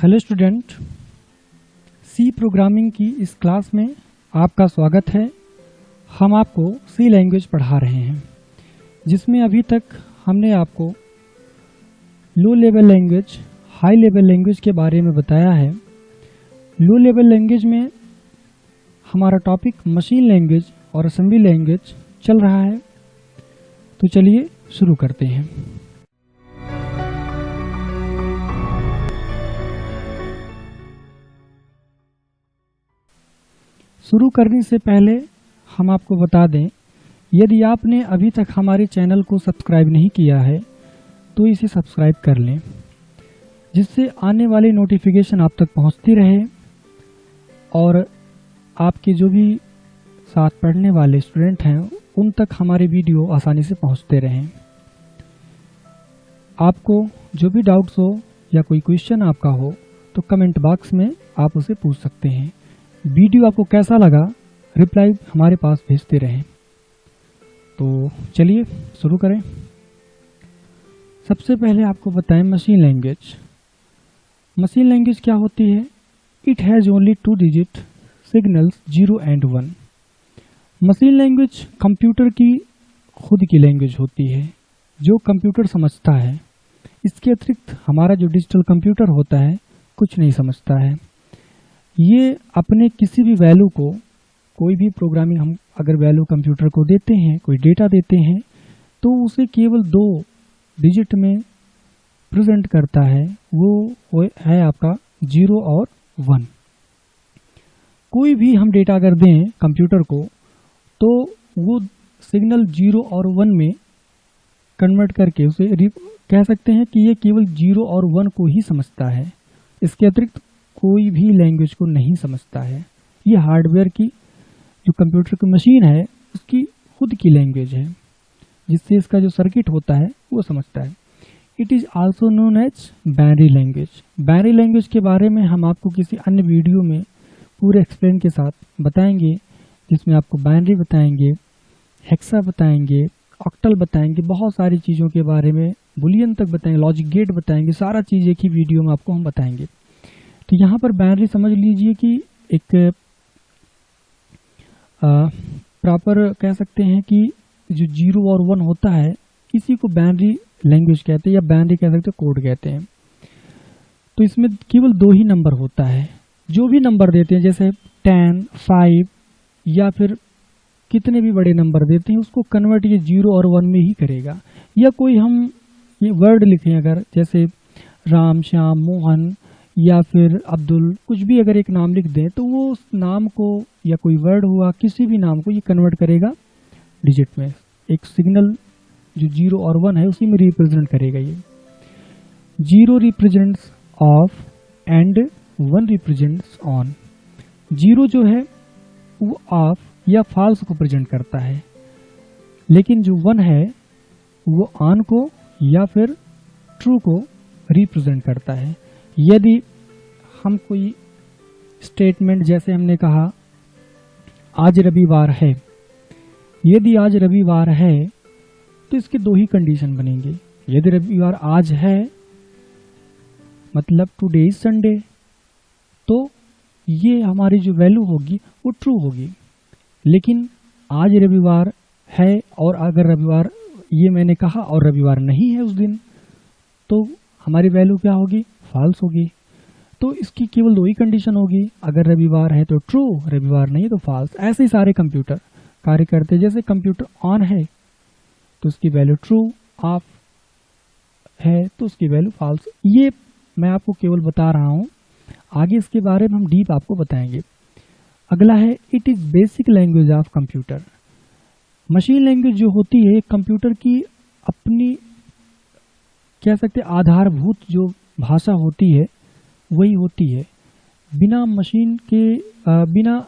Hello student, सी programming की इस class में आपका स्वागत है। हम आपको सी लैंग्वेज पढ़ा रहे हैं, जिसमें अभी तक हमने आपको low level language, high level language के बारे में बताया है। लो लेवल लैंग्वेज में हमारा टॉपिक मशीन लैंग्वेज और असेंबली लैंग्वेज चल रहा है। तो चलिए शुरू करते हैं। शुरू करने से पहले हम आपको बता दें, यदि आपने अभी तक हमारे चैनल को सब्सक्राइब नहीं किया है तो इसे सब्सक्राइब कर लें, जिससे आने वाली नोटिफिकेशन आप तक पहुंचती रहे और आपके जो भी साथ पढ़ने वाले स्टूडेंट हैं उन तक हमारे वीडियो आसानी से पहुंचते रहें। आपको जो भी डाउट्स हो या कोई क्वेश्चन आपका हो तो कमेंट बॉक्स में आप उसे पूछ सकते हैं। वीडियो आपको कैसा लगा, रिप्लाई हमारे पास भेजते रहें। तो चलिए शुरू करें। सबसे पहले आपको बताएं मशीन लैंग्वेज। मशीन लैंग्वेज क्या होती है? It has only 2 digit signals 0 and 1। Machine language computer की खुद की लैंग्वेज होती है जो कंप्यूटर समझता है। इसके अतिरिक्त हमारा जो डिजिटल कंप्यूटर होता है कुछ नहीं समझता है। ये अपने किसी भी वैल्यू को, कोई भी प्रोग्रामिंग हम अगर वैल्यू कंप्यूटर को देते हैं, कोई डेटा देते हैं, तो उसे केवल 2 डिजिट में प्रेजेंट करता है। वो है आपका 0 और 1। कोई भी हम डेटा अगर दें कंप्यूटर को तो वो सिग्नल 0 और 1 में कन्वर्ट करके उसे कह सकते हैं कि ये केवल 0 और 1 को ही समझता है। इसके अतिरिक्त कोई भी लैंग्वेज को नहीं समझता है। ये हार्डवेयर की जो कंप्यूटर की मशीन है उसकी खुद की लैंग्वेज है, जिससे इसका जो सर्किट होता है वो समझता है। It is also known as binary language. Binary language के बारे में हम आपको किसी अन्य वीडियो में पूरे एक्सप्लेन के साथ बताएंगे, जिसमें आपको बाइनरी बताएंगे, हेक्सा बताएंगे, ऑक्टल बताएंगे, बहुत सारी चीज़ों के बारे में, बुलियन तक बताएंगे, लॉजिक गेट बताएंगे। सारा चीज़ एक ही वीडियो में आपको हम बताएंगे। तो यहाँ पर बाइनरी समझ लीजिए कि एक प्रॉपर कह सकते हैं कि जो 0 और 1 होता है इसी को बाइनरी लैंग्वेज कहते हैं, या बाइनरी कह सकते हैं, कोड कहते हैं। तो इसमें केवल 2 ही नंबर होता है। जो भी नंबर देते हैं, जैसे 10, 5 या फिर कितने भी बड़े नंबर देते हैं, उसको कन्वर्ट ये 0 और 1 में ही करेगा। या कोई हम ये वर्ड लिखें अगर, जैसे राम, श्याम, मोहन या फिर अब्दुल, कुछ भी अगर एक नाम लिख दें तो वो उस नाम को, या कोई वर्ड हुआ, किसी भी नाम को ये कन्वर्ट करेगा डिजिट में। एक सिग्नल जो 0 और 1 है उसी में रिप्रेजेंट करेगा। ये 0 represents of and 1 represents on. 0 जो है वो ऑफ या फॉल्स को प्रेजेंट करता है, लेकिन जो 1 है वो ऑन को या फिर ट्रू को रिप्रेजेंट करता है। यदि हम कोई स्टेटमेंट, जैसे हमने कहा आज रविवार है, यदि आज रविवार है तो इसके 2 ही कंडीशन बनेंगे। यदि रविवार आज है मतलब टुडे इज संडे, तो ये हमारी जो वैल्यू होगी वो ट्रू होगी। लेकिन आज रविवार है और अगर रविवार, ये मैंने कहा, और रविवार नहीं है उस दिन, तो हमारी वैल्यू क्या होगी? फॉल्स होगी। तो इसकी केवल 2 ही कंडीशन होगी। अगर रविवार है तो ट्रू, रविवार नहीं है तो फॉल्स। ऐसे ही सारे कंप्यूटर कार्य करते हैं। जैसे कंप्यूटर ऑन है तो उसकी वैल्यू ट्रू, ऑफ है तो उसकी वैल्यू फॉल्स। ये मैं आपको केवल बता रहा हूं, आगे इसके बारे में हम डीप आपको बताएंगे। अगला है it is basic language of computer. Machine language जो होती है कंप्यूटर की अपनी, कह सकते आधारभूत जो भाषा होती है वही होती है। बिना मशीन के बिना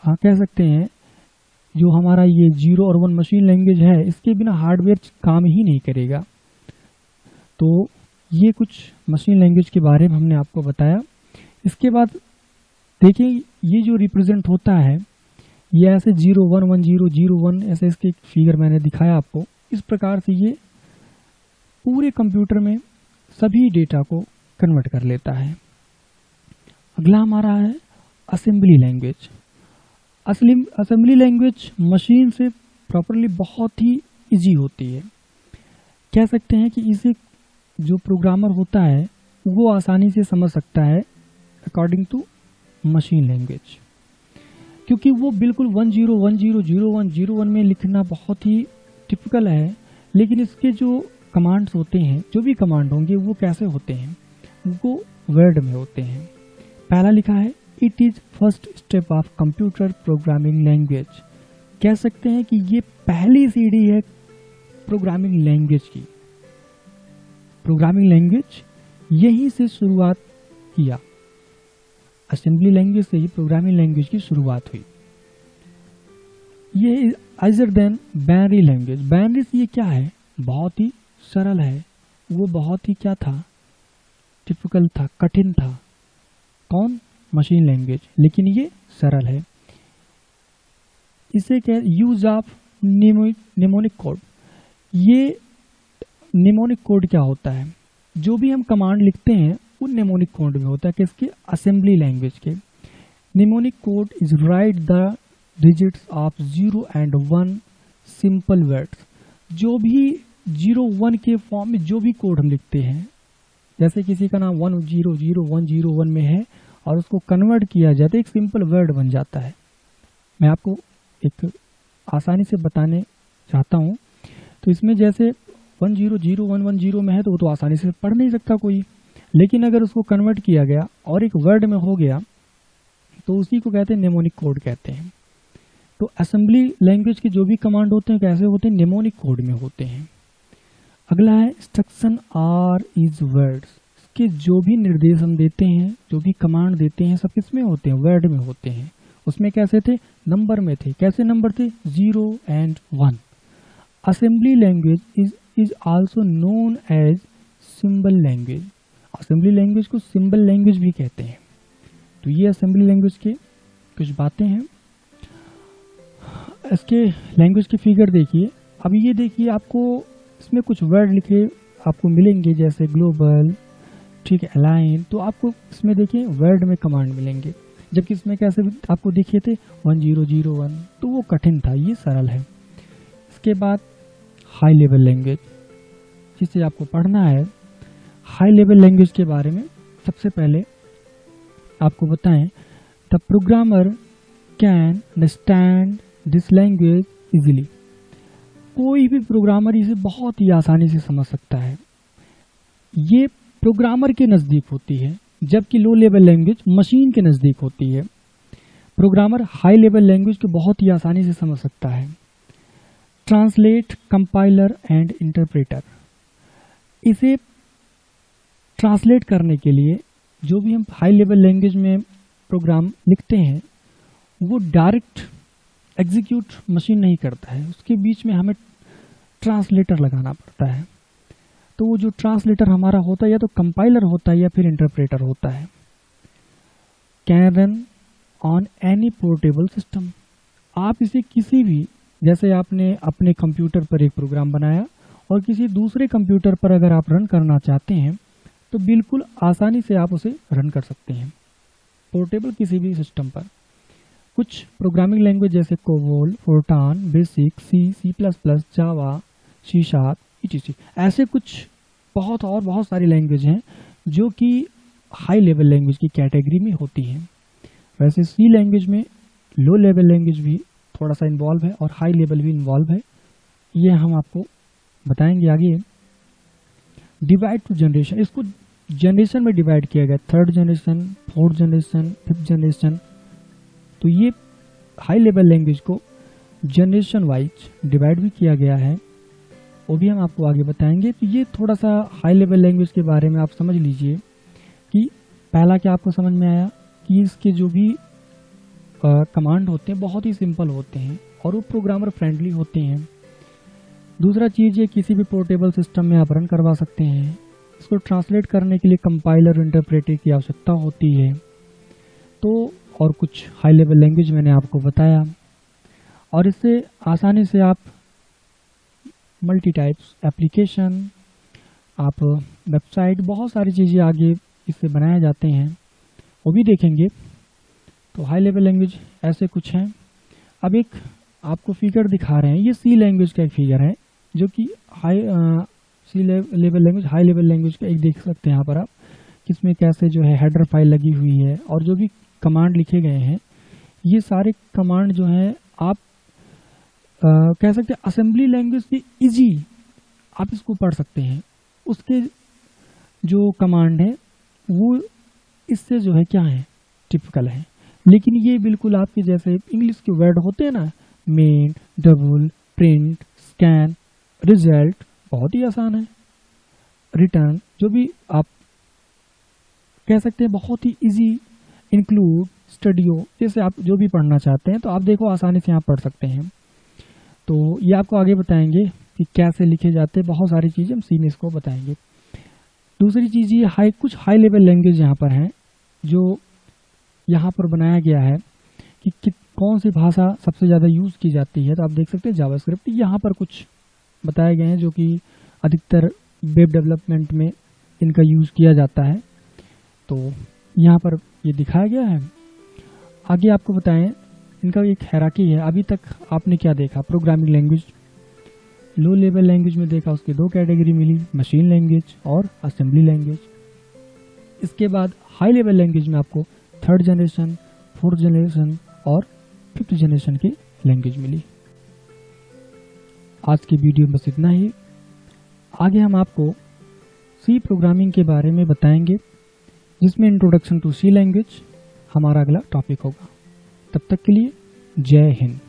कह सकते हैं जो हमारा ये 0 और 1 मशीन लैंग्वेज है, इसके बिना हार्डवेयर काम ही नहीं करेगा। तो ये कुछ मशीन लैंग्वेज के बारे में हमने आपको बताया। इसके बाद देखिए, ये जो रिप्रेजेंट होता है ये ऐसे 0 1 1 0 0 1 ऐसे इसके फिगर मैंने दिखाया आपको। इस प्रकार से ये पूरे कंप्यूटर में सभी डेटा को कन्वर्ट कर लेता है। अगला हमारा है assembly language. Assembly language machine से प्रॉपरली बहुत ही इजी होती है। कह सकते हैं कि इसे जो प्रोग्रामर होता है वो आसानी से समझ सकता है अकॉर्डिंग टू मशीन लैंग्वेज, क्योंकि वो बिल्कुल 10100101 में लिखना बहुत ही टिपिकल है। लेकिन इसके जो कमांड्स होते हैं, जो भी कमांड होंगे वो कैसे होते हैं, वो वर्ड में होते हैं। पहला लिखा है it is first step of computer programming language. कह सकते हैं कि ये पहली सीढ़ी है प्रोग्रामिंग लैंग्वेज की। प्रोग्रामिंग लैंग्वेज यहीं से शुरुआत किया, असेंबली लैंग्वेज से ही प्रोग्रामिंग लैंग्वेज की शुरुआत हुई। ये other than binary language. Binary ये क्या है, बहुत ही सरल है। वो बहुत ही क्या था, टिपिकल था, कठिन था। कौन, मशीन लैंग्वेज। लेकिन ये सरल है। इसे क्या, यूज ऑफ निमोनिक कोड। ये निमोनिक कोड क्या होता है, जो भी हम कमांड लिखते हैं वो निमोनिक कोड में होता है। किसके, असेंबली लैंग्वेज के। Mnemonic code is right the digits of 0 and 1 simple words. जो भी 0 1 के फॉर्म में जो भी कोड हम लिखते हैं, जैसे किसी का नाम 100101 में है और उसको कन्वर्ट किया जाता है, एक सिंपल वर्ड बन जाता है। मैं आपको एक आसानी से बताने चाहता हूँ। तो इसमें जैसे 100110 में है तो वो तो आसानी से पढ़ नहीं सकता कोई, लेकिन अगर उसको कन्वर्ट किया गया और एक वर्ड में हो गया तो उसी को कहते हैं निमोनिक कोड कहते हैं। तो असेंबली लैंग्वेज के जो भी कमांड होते हैं कैसे होते हैं, निमोनिक कोड में होते हैं। अगला है इंस्ट्रक्शन आर इज वर्ड्स। इसके जो भी निर्देश हम देते हैं, जो भी कमांड देते हैं, सब किस में होते हैं, वर्ड में होते हैं। उसमें कैसे थे, नंबर में थे। कैसे नंबर थे, 0 and 1। Assembly language is also known as symbol language. Assembly language को सिंबल लैंग्वेज भी कहते हैं। तो ये असेंबली लैंग्वेज के कुछ बातें हैं। इसके लैंग्वेज की फिगर देखिए। अब ये देखिए, आपको इसमें कुछ वर्ड लिखे आपको मिलेंगे, जैसे ग्लोबल, ठीक है, अलाइन। तो आपको इसमें देखिए वर्ड में कमांड मिलेंगे, जबकि इसमें कैसे आपको दिखे थे 1001। तो वो कठिन था, ये सरल है। इसके बाद हाई लेवल लैंग्वेज, जिसे आपको पढ़ना है। हाई लेवल लैंग्वेज के बारे में सबसे पहले आपको बताएं, the programmer can understand this language easily. कोई भी प्रोग्रामर इसे बहुत ही आसानी से समझ सकता है। ये प्रोग्रामर के नज़दीक होती है, जबकि लो लेवल लैंग्वेज मशीन के नज़दीक होती है। प्रोग्रामर हाई लेवल लैंग्वेज को बहुत ही आसानी से समझ सकता है। Translate, compiler and interpreter. इसे ट्रांसलेट करने के लिए जो भी हम हाई लेवल लैंग्वेज में प्रोग्राम लिखते हैं वो डायरेक्ट एग्जीक्यूट मशीन नहीं करता है, उसके बीच में हमें ट्रांसलेटर लगाना पड़ता है। तो वो जो ट्रांसलेटर हमारा होता है या तो कंपाइलर होता है या फिर इंटरप्रेटर होता है। Can run on any portable system. आप इसे किसी भी, जैसे आपने अपने कंप्यूटर पर एक प्रोग्राम बनाया और किसी दूसरे कंप्यूटर पर अगर आप रन करना चाहते हैं तो बिल्कुल आसानी से आप उसे रन कर सकते हैं, पोर्टेबल किसी भी सिस्टम पर। कुछ प्रोग्रामिंग लैंग्वेज जैसे कोबोल, फोर्टान, बेसिक, C++, जावा, C#, etc. ऐसे कुछ बहुत सारी लैंग्वेज हैं जो कि हाई लेवल लैंग्वेज की कैटेगरी में होती हैं। वैसे सी लैंग्वेज में लो लेवल लैंग्वेज भी थोड़ा सा इन्वॉल्व है और हाई लेवल भी इन्वॉल्व है, ये हम आपको बताएंगे आगे। डिवाइड टू जनरेशन, इसको जनरेशन में डिवाइड किया गया, 3rd generation, 4th generation, 5th generation. तो ये हाई लेवल लैंग्वेज को जनरेशन वाइज डिवाइड भी किया गया है, वो भी हम आपको आगे बताएंगे। तो ये थोड़ा सा हाई लेवल लैंग्वेज के बारे में आप समझ लीजिए कि पहला क्या आपको समझ में आया कि इसके जो भी कमांड होते हैं बहुत ही सिंपल होते हैं और वो प्रोग्रामर फ्रेंडली होते हैं। दूसरा चीज़ ये किसी भी पोर्टेबल सिस्टम में आप रन करवा सकते हैं। इसको ट्रांसलेट करने के लिए कंपाइलर, इंटरप्रेटर की आवश्यकता होती है। तो और कुछ हाई लेवल लैंग्वेज मैंने आपको बताया, और इससे आसानी से आप मल्टी टाइप्स एप्लीकेशन, आप वेबसाइट, बहुत सारी चीज़ें आगे इससे बनाए जाते हैं। वो भी देखेंगे। तो हाई लेवल लैंग्वेज ऐसे कुछ हैं। अब एक आपको फिगर दिखा रहे हैं, ये सी लैंग्वेज का एक फिगर है जो कि high C level language, high level language का एक देख सकते हैं यहाँ पर आप, किसमें कैसे जो है हेडर फाइल लगी हुई है और जो भी कमांड लिखे गए हैं, ये सारे कमांड जो हैं आप कह सकते हैं असेंबली लैंग्वेज की इजी आप इसको पढ़ सकते हैं। उसके जो कमांड है वो इससे जो है क्या है, टिपिकल है। लेकिन ये बिल्कुल आपके जैसे इंग्लिश के वर्ड होते हैं ना, main, double, print, scan, result, बहुत ही आसान है। रिटर्न, जो भी आप कह सकते हैं बहुत ही इजी। इंक्लूड, स्टूडियो, जैसे आप जो भी पढ़ना चाहते हैं तो आप देखो आसानी से आप पढ़ सकते हैं। तो ये आपको आगे बताएंगे कि कैसे लिखे जाते हैं, बहुत सारी चीज़ें हम सीन इसको बताएंगे। दूसरी चीज़ ये कुछ हाई लेवल लैंग्वेज यहाँ पर हैं जो यहाँ पर बनाया गया है कि कौन सी भाषा सबसे ज़्यादा यूज़ की जाती है। तो आप देख सकते हैं जावास्क्रिप्ट, यहाँ पर कुछ बताए गए हैं जो कि अधिकतर वेब डेवलपमेंट में इनका यूज़ किया जाता है। तो यहाँ पर ये दिखाया गया है। आगे आपको बताएं, इनका एक हायरार्की है। अभी तक आपने क्या देखा, programming language, low level language में देखा, उसके दो कैटेगरी मिली, मशीन लैंग्वेज और असेंबली लैंग्वेज। इसके बाद हाई लेवल लैंग्वेज में आपको थर्ड जनरेशन, फोर्थ जनरेशन और फिफ्थ जनरेशन की लैंग्वेज मिली। आज की वीडियो में बस इतना ही। आगे हम आपको सी प्रोग्रामिंग के बारे में बताएंगे, जिसमें इंट्रोडक्शन टू सी लैंग्वेज हमारा अगला टॉपिक होगा। तब तक के लिए जय हिंद।